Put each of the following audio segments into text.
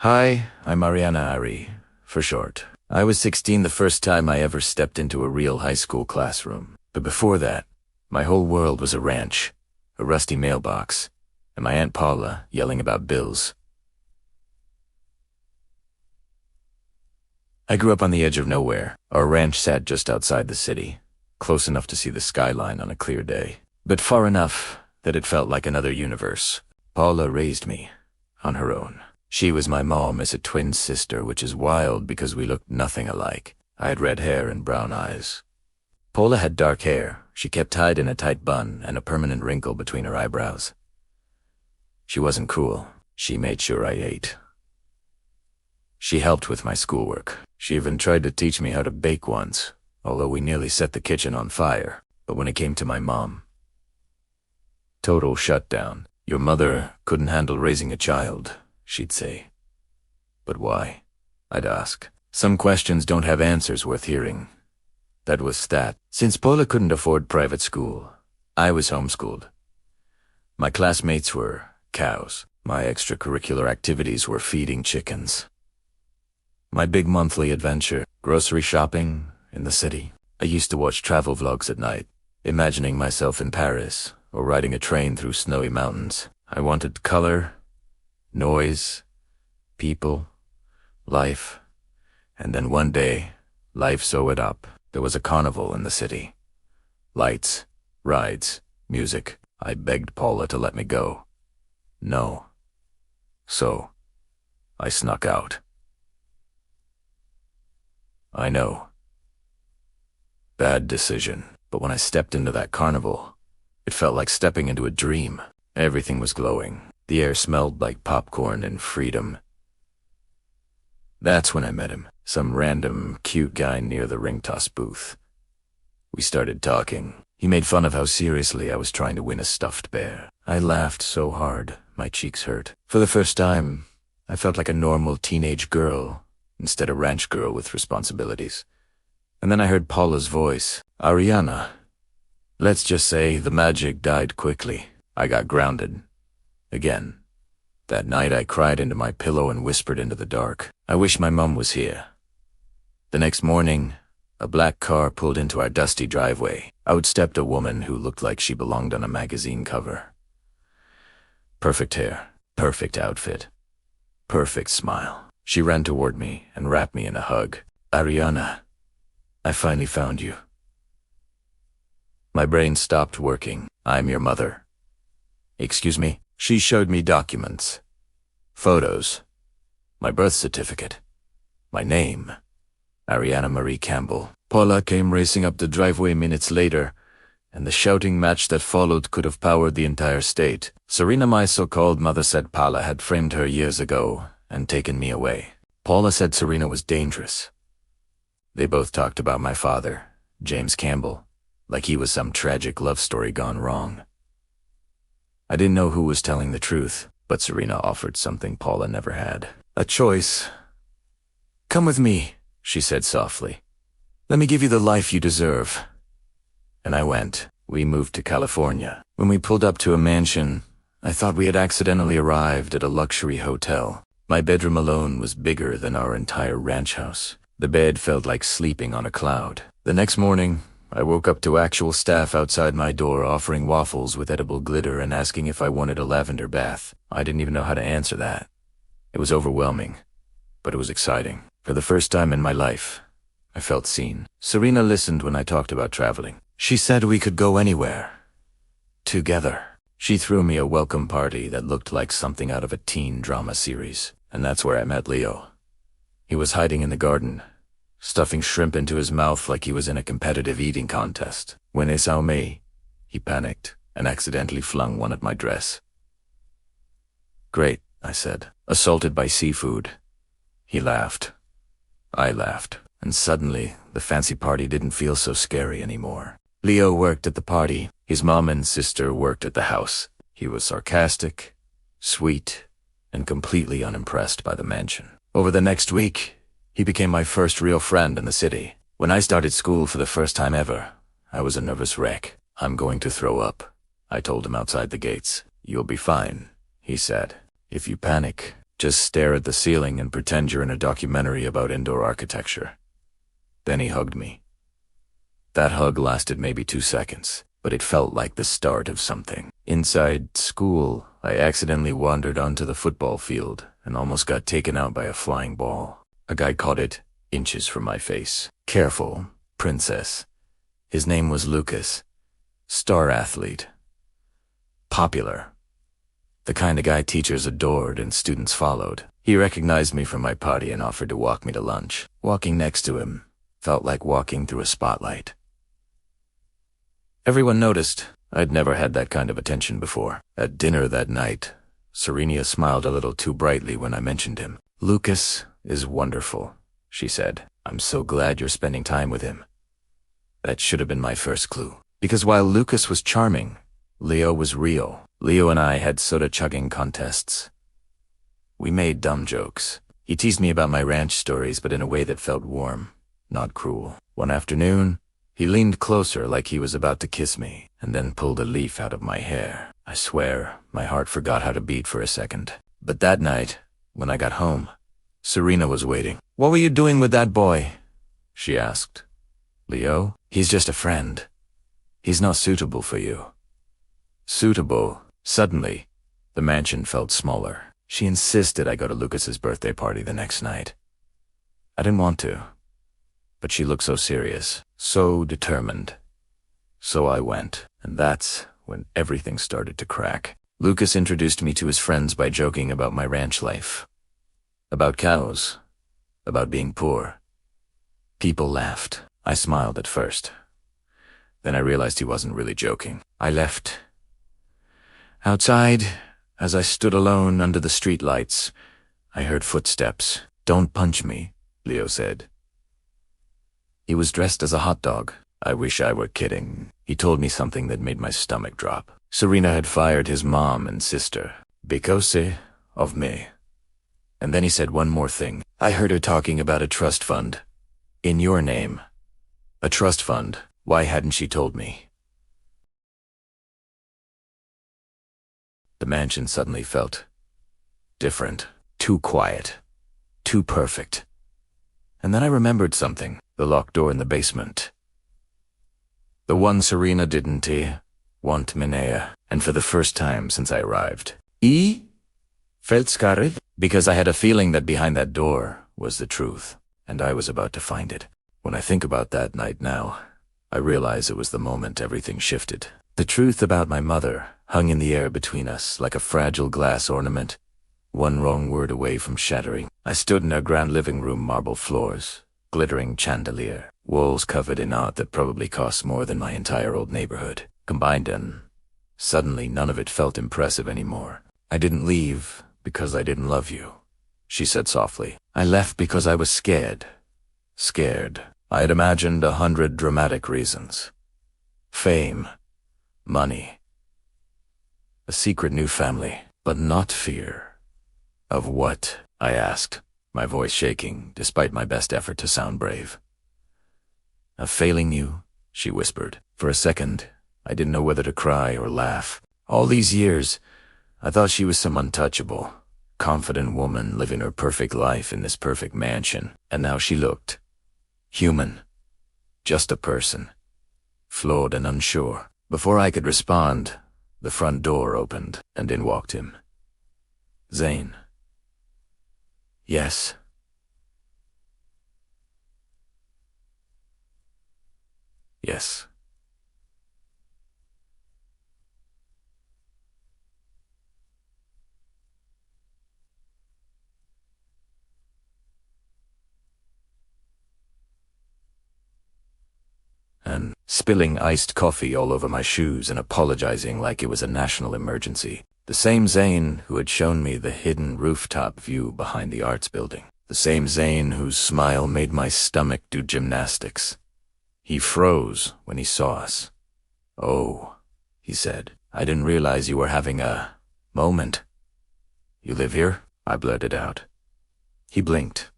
Hi, I'm Ariana Ari, for short. I was 16 the first time I ever stepped into a real high school classroom. But before that, my whole world was a ranch, a rusty mailbox, and my Aunt Paula yelling about bills. I grew up on the edge of nowhere. Our ranch sat just outside the city, close enough to see the skyline on a clear day, but far enough that it felt like another universe. Paula raised me on her own. She was my mom as a twin sister, which is wild because we looked nothing alike. I had red hair and brown eyes. Paula had dark hair. She kept tied in a tight bun and a permanent wrinkle between her eyebrows. She wasn't cool. She made sure I ate. She helped with my schoolwork. She even tried to teach me how to bake once, although we nearly set the kitchen on fire. But when it came to my mom, total shutdown. Your mother couldn't handle raising a child, she'd say. But why? I'd ask. Some questions don't have answers worth hearing. That was that. Since Paula couldn't afford private school, I was homeschooled. My classmates were cows. My extracurricular activities were feeding chickens. My big monthly adventure, grocery shopping in the city. I used to watch travel vlogs at night, imagining myself in Paris or riding a train through snowy mountains. I wanted color, noise, people, life, and then one day, life so it up. There was a carnival in the city. Lights, rides, music. I begged Paula to let me go. No. So, I snuck out. I know. Bad decision, but when I stepped into that carnival, it felt like stepping into a dream. Everything was glowing. The air smelled like popcorn and freedom. That's when I met him, some random, cute guy near the ring toss booth. We started talking. He made fun of how seriously I was trying to win a stuffed bear. I laughed so hard, my cheeks hurt. For the first time, I felt like a normal teenage girl, instead of ranch girl with responsibilities. And then I heard Paula's voice. Ariana. Let's just say the magic died quickly. I got grounded. Again. That night I cried into my pillow and whispered into the dark. I wish my mom was here. The next morning, a black car pulled into our dusty driveway. Out stepped a woman who looked like she belonged on a magazine cover. Perfect hair, perfect outfit, perfect smile. She ran toward me and wrapped me in a hug. Ariana, I finally found you. My brain stopped working. I'm your mother. Excuse me? She showed me documents, photos, my birth certificate, my name, Ariana Marie Campbell. Paula came racing up the driveway minutes later, and the shouting match that followed could have powered the entire state. Serena, my so-called mother, said Paula had framed her years ago and taken me away. Paula said Serena was dangerous. They both talked about my father, James Campbell, like he was some tragic love story gone wrong. I didn't know who was telling the truth, but Serena offered something Paula never had. A choice. Come with me, she said softly. Let me give you the life you deserve. And I went. We moved to California. When we pulled up to a mansion, I thought we had accidentally arrived at a luxury hotel. My bedroom alone was bigger than our entire ranch house. The bed felt like sleeping on a cloud. The next morning, I woke up to actual staff outside my door offering waffles with edible glitter and asking if I wanted a lavender bath. I didn't even know how to answer that. It was overwhelming, but it was exciting. For the first time in my life, I felt seen. Serena listened when I talked about traveling. She said we could go anywhere. Together. She threw me a welcome party that looked like something out of a teen drama series. And that's where I met Leo. He was hiding in the garden, stuffing shrimp into his mouth like he was in a competitive eating contest. When he saw me, he panicked and accidentally flung one at my dress. Great, I said. Assaulted by seafood. He laughed. I laughed. And suddenly, the fancy party didn't feel so scary anymore. Leo worked at the party. His mom and sister worked at the house. He was sarcastic, sweet, and completely unimpressed by the mansion. Over the next week, he became my first real friend in the city. When I started school for the first time ever, I was a nervous wreck. I'm going to throw up, I told him outside the gates. You'll be fine, he said. If you panic, Just stare at the ceiling and pretend you're in a documentary about indoor architecture. Then he hugged me. That hug lasted maybe 2 seconds, but it felt like the start of something. Inside school, I accidentally wandered onto the football field and almost got taken out by a flying ball. A guy caught it inches from my face. Careful, princess. His name was Lucas. Star athlete. Popular. The kind of guy teachers adored and students followed. He recognized me from my party and offered to walk me to lunch. Walking next to him felt like walking through a spotlight. Everyone noticed. I'd never had that kind of attention before. At dinner that night, Serenia smiled a little too brightly when I mentioned him. "Lucas is wonderful," she said. "I'm so glad you're spending time with him." That should have been my first clue. Because while Lucas was charming, Leo was real. Leo and I had soda-chugging contests. We made dumb jokes. He teased me about my ranch stories, but in a way that felt warm, not cruel. One afternoon, he leaned closer like he was about to kiss me, and then pulled a leaf out of my hair. I swear, my heart forgot how to beat for a second. But that night, when I got home, Serena was waiting. "What were you doing with that boy?" she asked. "Leo? He's just a friend. He's not suitable for you." Suitable? Suddenly, the mansion felt smaller. She insisted I go to Lucas's birthday party the next night. I didn't want to, but she looked so serious, so determined. So I went, and that's when everything started to crack. Lucas introduced me to his friends by joking about my ranch life. About cows. About being poor. People laughed. I smiled at first. Then I realized he wasn't really joking. I left. Outside, as I stood alone under the streetlights, I heard footsteps. "Don't punch me," Leo said. He was dressed as a hot dog. I wish I were kidding. He told me something that made my stomach drop. Serena had fired his mom and sister. Because of me. And then he said one more thing. I heard her talking about a trust fund. In your name. A trust fund. Why hadn't she told me? The mansion suddenly felt different. Too quiet. Too perfect. And then I remembered something. The locked door in the basement. The one Serena didn't want Minea. And for the first time since I arrived. Felt scared? Because I had a feeling that behind that door was the truth. And I was about to find it. When I think about that night now, I realize it was the moment everything shifted. The truth about my mother hung in the air between us like a fragile glass ornament, one wrong word away from shattering. I stood in our grand living room, marble floors, glittering chandelier, walls covered in art that probably cost more than my entire old neighborhood combined, and suddenly none of it felt impressive anymore. "I didn't leave because I didn't love you," she said softly. "I left because I was scared. Scared. I had imagined 100 dramatic reasons. Fame. Money. A secret new family. But not fear. Of what? I asked, my voice shaking despite my best effort to sound brave. Of failing you, she whispered. For a second, I didn't know whether to cry or laugh. All these years, I thought she was some untouchable, confident woman living her perfect life in this perfect mansion. And now she looked human. Just a person. Flawed and unsure. Before I could respond, the front door opened, and in walked him. Zane. Yes. Yes. And spilling iced coffee all over my shoes and apologizing like it was a national emergency. The same Zane who had shown me the hidden rooftop view behind the arts building. The same Zane whose smile made my stomach do gymnastics. He froze when he saw us. Oh, he said, I didn't realize you were having a moment. You live here? I blurted out. He blinked.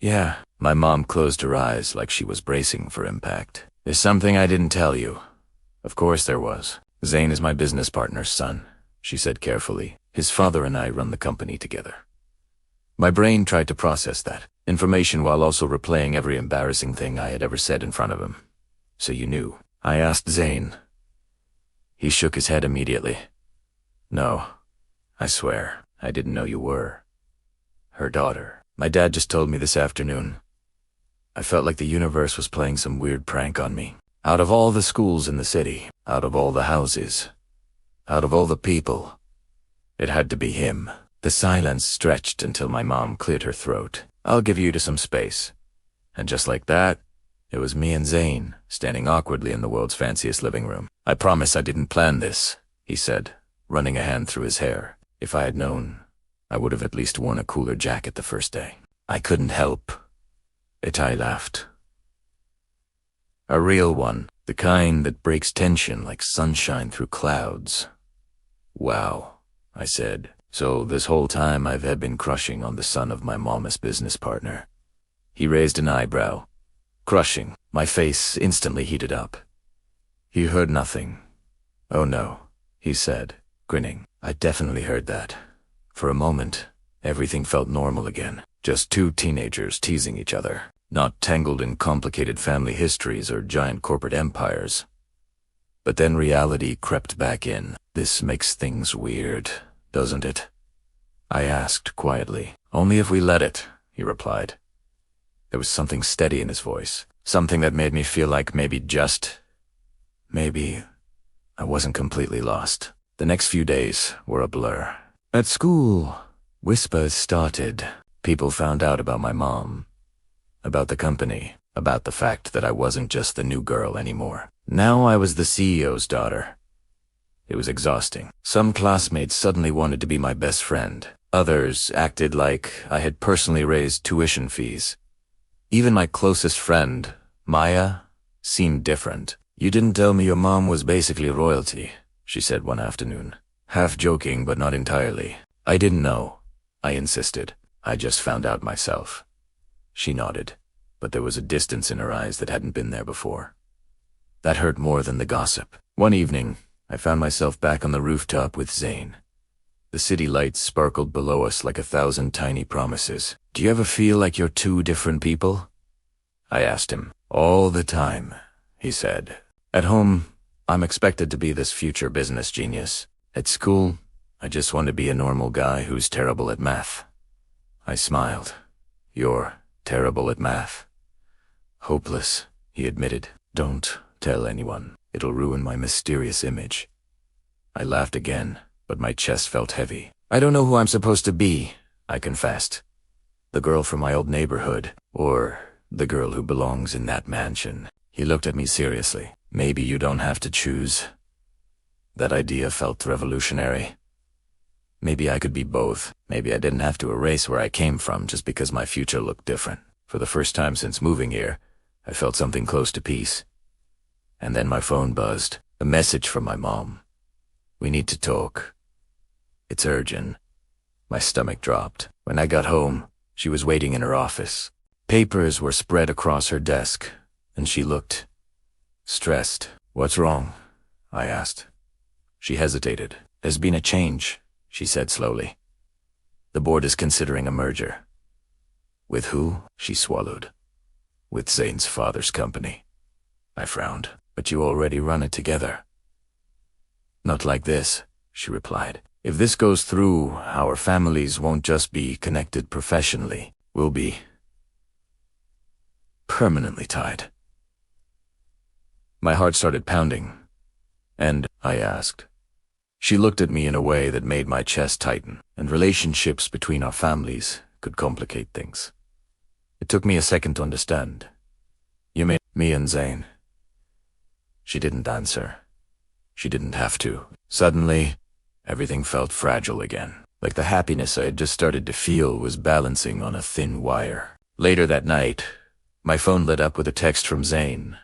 Yeah. My mom closed her eyes like she was bracing for impact. There's something I didn't tell you. Of course there was. Zane is my business partner's son, she said carefully. His father and I run the company together. My brain tried to process that information while also replaying every embarrassing thing I had ever said in front of him. So you knew. I asked Zane. He shook his head immediately. No, I swear, I didn't know you were her daughter. My dad just told me this afternoon. I felt like the universe was playing some weird prank on me. Out of all the schools in the city, out of all the houses, out of all the people, it had to be him. The silence stretched until my mom cleared her throat. I'll give you to some space. And just like that, it was me and Zane, standing awkwardly in the world's fanciest living room. I promise I didn't plan this, he said, running a hand through his hair. If I had known, I would have at least worn a cooler jacket the first day. I couldn't help. Itai laughed. A real one, the kind that breaks tension like sunshine through clouds. Wow, I said. So this whole time I've been crushing on the son of my mama's business partner. He raised an eyebrow. Crushing. My face instantly heated up. He heard nothing. Oh no, he said, grinning. I definitely heard that. For a moment, everything felt normal again. Just two teenagers teasing each other, not tangled in complicated family histories or giant corporate empires. But then reality crept back in. This makes things weird, doesn't it? I asked quietly. Only if we let it, he replied. There was something steady in his voice, something that made me feel like maybe I wasn't completely lost. The next few days were a blur. At school, whispers started. People found out about my mom, about the company, about the fact that I wasn't just the new girl anymore. Now I was the CEO's daughter. It was exhausting. Some classmates suddenly wanted to be my best friend. Others acted like I had personally raised tuition fees. Even my closest friend, Maya, seemed different. You didn't tell me your mom was basically royalty, she said one afternoon. Half joking, but not entirely. I didn't know, I insisted. I just found out myself. She nodded, but there was a distance in her eyes that hadn't been there before. That hurt more than the gossip. One evening, I found myself back on the rooftop with Zane. The city lights sparkled below us like 1,000 tiny promises. Do you ever feel like you're two different people? I asked him. All the time, he said. At home, I'm expected to be this future business genius. At school, I just want to be a normal guy who's terrible at math. I smiled. You're terrible at math. Hopeless, he admitted. Don't tell anyone. It'll ruin my mysterious image. I laughed again, but my chest felt heavy. I don't know who I'm supposed to be, I confessed. The girl from my old neighborhood, or the girl who belongs in that mansion. He looked at me seriously. Maybe you don't have to choose. That idea felt revolutionary. Maybe I could be both. Maybe I didn't have to erase where I came from just because my future looked different. For the first time since moving here, I felt something close to peace. And then my phone buzzed. A message from my mom. We need to talk. It's urgent. My stomach dropped. When I got home, she was waiting in her office. Papers were spread across her desk, and she looked stressed. What's wrong? I asked. She hesitated. There's been a change, she said slowly. The board is considering a merger. With who? She swallowed. With Zane's father's company. I frowned. But you already run it together. Not like this, she replied. If this goes through, our families won't just be connected professionally. We'll be permanently tied. My heart started pounding. And I asked. She looked at me in a way that made my chest tighten, and relationships between our families could complicate things. It took me a second to understand. You mean me and Zane? She didn't answer. She didn't have to. Suddenly, everything felt fragile again, like the happiness I had just started to feel was balancing on a thin wire. Later that night, my phone lit up with a text from Zane.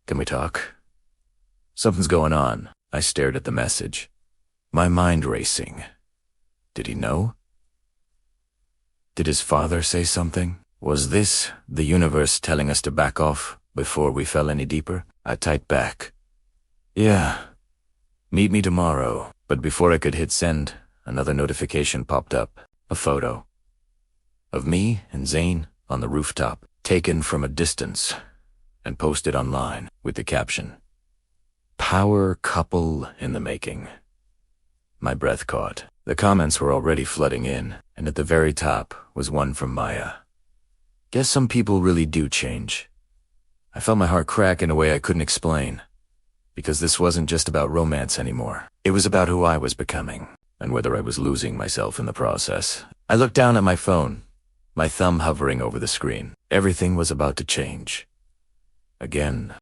Can we talk? Something's going on. I stared at the message. My mind racing. Did he know? Did his father say something? Was this the universe telling us to back off before we fell any deeper? I typed back. Yeah. Meet me tomorrow. But before I could hit send, another notification popped up. A photo of me and Zane on the rooftop, taken from a distance and posted online with the caption, "Power couple in the making." My breath caught. The comments were already flooding in, and at the very top was one from Maya. "Guess some people really do change." I felt my heart crack in a way I couldn't explain, because this wasn't just about romance anymore. It was about who I was becoming, and whether I was losing myself in the process. I looked down at my phone, my thumb hovering over the screen. Everything was about to change. Again.